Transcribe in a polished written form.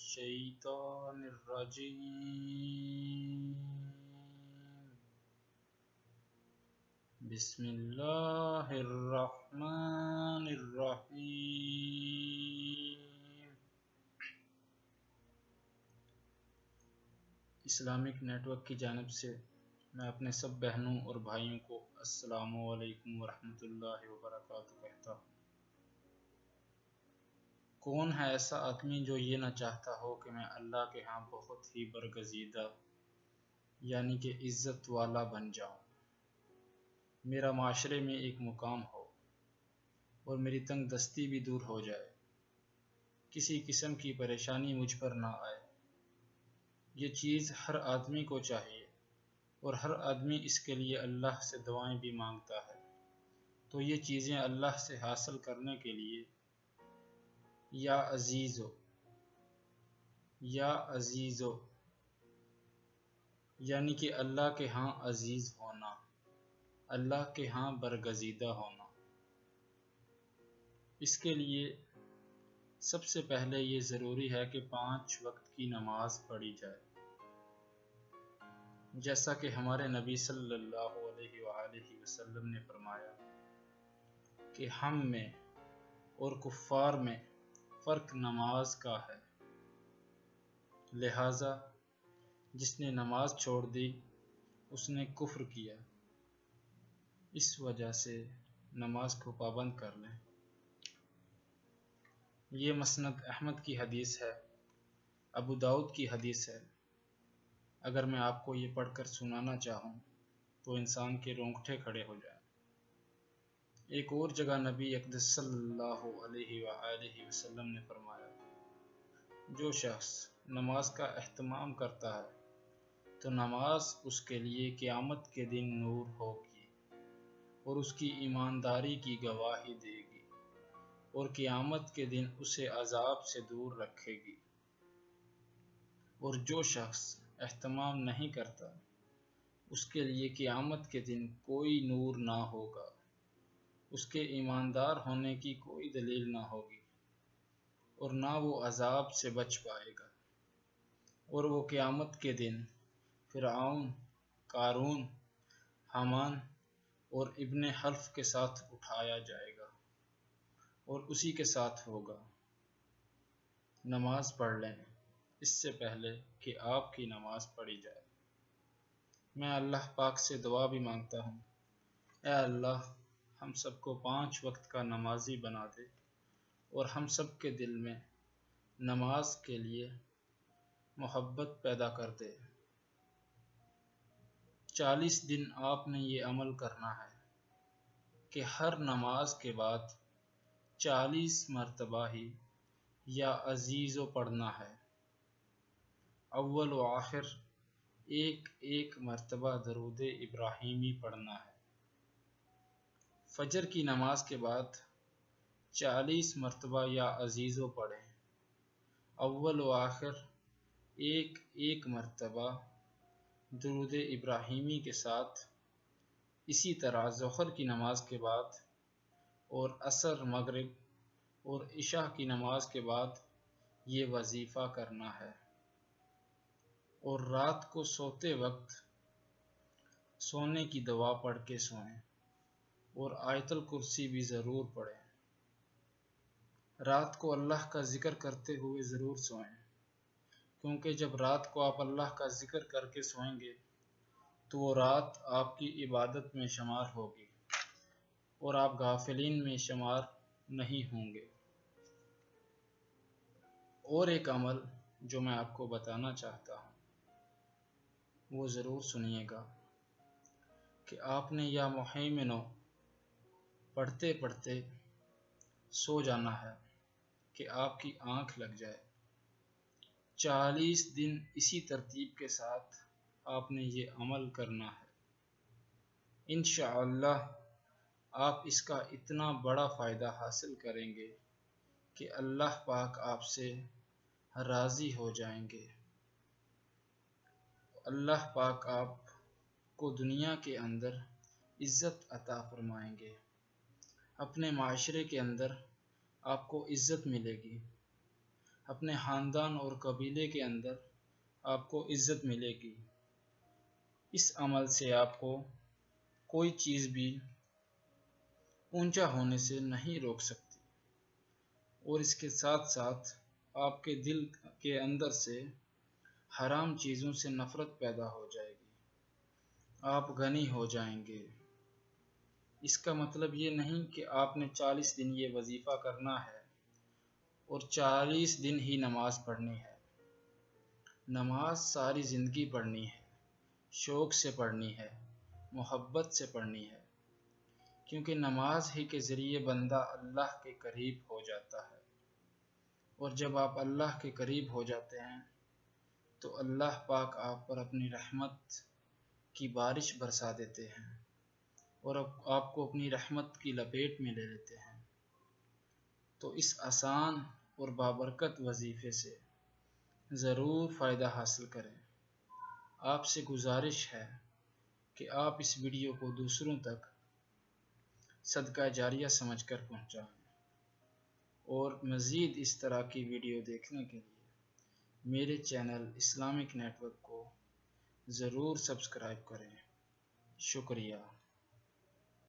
الشيطان الرجيم. بسم الله الرحمن الرحیم. اسلامک نیٹ ورک کی جانب سے میں اپنے سب بہنوں اور بھائیوں کو السلام علیکم ورحمۃ اللہ وبرکاتہ کہتا ہوں. کون ہے ایسا آدمی جو یہ نہ چاہتا ہو کہ میں اللہ کے ہاں بہت ہی برگزیدہ یعنی کہ عزت والا بن جاؤں، میرا معاشرے میں ایک مقام ہو اور میری تنگ دستی بھی دور ہو جائے، کسی قسم کی پریشانی مجھ پر نہ آئے. یہ چیز ہر آدمی کو چاہیے اور ہر آدمی اس کے لیے اللہ سے دعائیں بھی مانگتا ہے. تو یہ چیزیں اللہ سے حاصل کرنے کے لیے یا عزیزو یعنی کہ اللہ کے ہاں عزیز ہونا، اللہ کے ہاں برگزیدہ ہونا، اس کے لیے سب سے پہلے یہ ضروری ہے کہ 5 وقت کی نماز پڑھی جائے، جیسا کہ ہمارے نبی صلی اللہ علیہ وآلہ وسلم نے فرمایا کہ ہم میں اور کفار میں فرق نماز کا ہے، لہذا جس نے نماز چھوڑ دی اس نے کفر کیا. اس وجہ سے نماز کو پابند کر لیں. یہ مسند احمد کی حدیث ہے، ابو داؤد کی حدیث ہے. اگر میں آپ کو یہ پڑھ کر سنانا چاہوں تو انسان کے رونگٹے کھڑے ہو جائیں. ایک اور جگہ نبی اقدس صلی اللہ علیہ وآلہ وسلم نے فرمایا، جو شخص نماز کا اہتمام کرتا ہے تو نماز اس کے لیے قیامت کے دن نور ہوگی اور اس کی ایمانداری کی گواہی دے گی، اور قیامت کے دن اسے عذاب سے دور رکھے گی. اور جو شخص اہتمام نہیں کرتا اس کے لیے قیامت کے دن کوئی نور نہ ہوگا، اس کے ایماندار ہونے کی کوئی دلیل نہ ہوگی اور نہ وہ عذاب سے بچ پائے گا، اور وہ قیامت کے دن فرعون، قارون، حامان اور ابن حلف کے ساتھ اٹھایا جائے گا اور اسی کے ساتھ ہوگا. نماز پڑھ لیں اس سے پہلے کہ آپ کی نماز پڑھی جائے. میں اللہ پاک سے دعا بھی مانگتا ہوں، اے اللہ ہم سب کو 5 وقت کا نمازی بنا دے اور ہم سب کے دل میں نماز کے لیے محبت پیدا کر دے. 40 دن آپ نے یہ عمل کرنا ہے کہ ہر نماز کے بعد 40 مرتبہ ہی یا عزیزو پڑھنا ہے. اول و آخر ایک مرتبہ درود ابراہیمی پڑھنا ہے. فجر کی نماز کے بعد 40 مرتبہ یا عزیزو پڑھیں. اول و آخر ایک مرتبہ درود ابراہیمی کے ساتھ. اسی طرح ظہر کی نماز کے بعد اور عصر، مغرب اور عشاء کی نماز کے بعد یہ وظیفہ کرنا ہے. اور رات کو سوتے وقت سونے کی دعا پڑھ کے سوئیں اور آیت الکرسی بھی ضرور پڑھیں. رات کو اللہ کا ذکر کرتے ہوئے ضرور سوئیں، کیونکہ جب رات کو آپ اللہ کا ذکر کر کے سوئیں گے تو وہ رات آپ کی عبادت میں شمار ہوگی اور آپ غافلین میں شمار نہیں ہوں گے. اور ایک عمل جو میں آپ کو بتانا چاہتا ہوں وہ ضرور سنیے گا کہ آپ نے یا محیمنو پڑھتے پڑھتے سو جانا ہے کہ آپ کی آنکھ لگ جائے. 40 دن اسی ترتیب کے ساتھ آپ نے یہ عمل کرنا ہے. انشاءاللہ آپ اس کا اتنا بڑا فائدہ حاصل کریں گے کہ اللہ پاک آپ سے راضی ہو جائیں گے. اللہ پاک آپ کو دنیا کے اندر عزت عطا فرمائیں گے، اپنے معاشرے کے اندر آپ کو عزت ملے گی، اپنے خاندان اور قبیلے کے اندر آپ کو عزت ملے گی۔ اس عمل سے آپ کو کوئی چیز بھی اونچا ہونے سے نہیں روک سکتی، اور اس کے ساتھ ساتھ آپ کے دل کے اندر سے حرام چیزوں سے نفرت پیدا ہو جائے گی، آپ غنی ہو جائیں گے۔ اس کا مطلب یہ نہیں کہ آپ نے 40 دن یہ وظیفہ کرنا ہے اور 40 دن ہی نماز پڑھنی ہے۔ نماز ساری زندگی پڑھنی ہے، شوق سے پڑھنی ہے، محبت سے پڑھنی ہے، کیونکہ نماز ہی کے ذریعے بندہ اللہ کے قریب ہو جاتا ہے، اور جب آپ اللہ کے قریب ہو جاتے ہیں تو اللہ پاک آپ پر اپنی رحمت کی بارش برسا دیتے ہیں اور آپ کو اپنی رحمت کی لپیٹ میں لے لیتے ہیں۔ تو اس آسان اور بابرکت وظیفے سے ضرور فائدہ حاصل کریں۔ آپ سے گزارش ہے کہ آپ اس ویڈیو کو دوسروں تک صدقہ جاریہ سمجھ کر پہنچائیں، اور مزید اس طرح کی ویڈیو دیکھنے کے لیے میرے چینل اسلامک نیٹ ورک کو ضرور سبسکرائب کریں۔ شکریہ۔